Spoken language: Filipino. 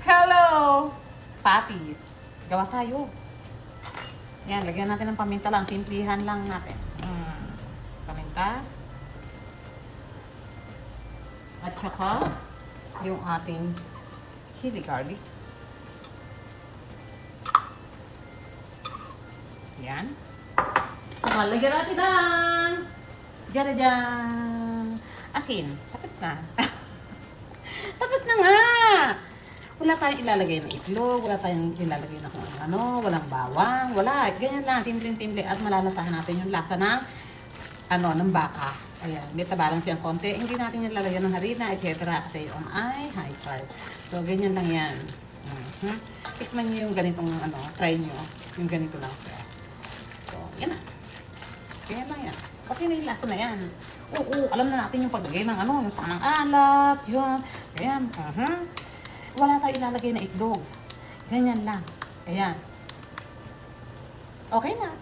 Hello! Patties. Gawa tayo. Yan, lagyan natin ng paminta lang. Simplihan lang natin. Paminta. At saka, yung ating chili garlic. Yan. Lagyan natin ng Diyan. Asin. Tapos na. Tapos na nga. Wala tayong ilalagay ng itlog, wala tayong ilalagay na kung ano, walang bawang, wala. Ganyan lang, simple-simple at malalasahan natin yung lasa ng baka. Ayan, may tabalang siyang konti. Hindi natin yung lalagyan ng harina, etc. Kasi yung ay high carb. So, ganyan lang yan. Tikman nyo yung ganitong try nyo. Yung ganito lang. So, yan na. Ganyan lang yan. Okay na yung lasa na yan. Oo, alam na natin yung paglagay ng yung tanang alat, yun. Ayan, wala tayo ilalagay na itlog. Ganyan lang. Ayan. Okay na.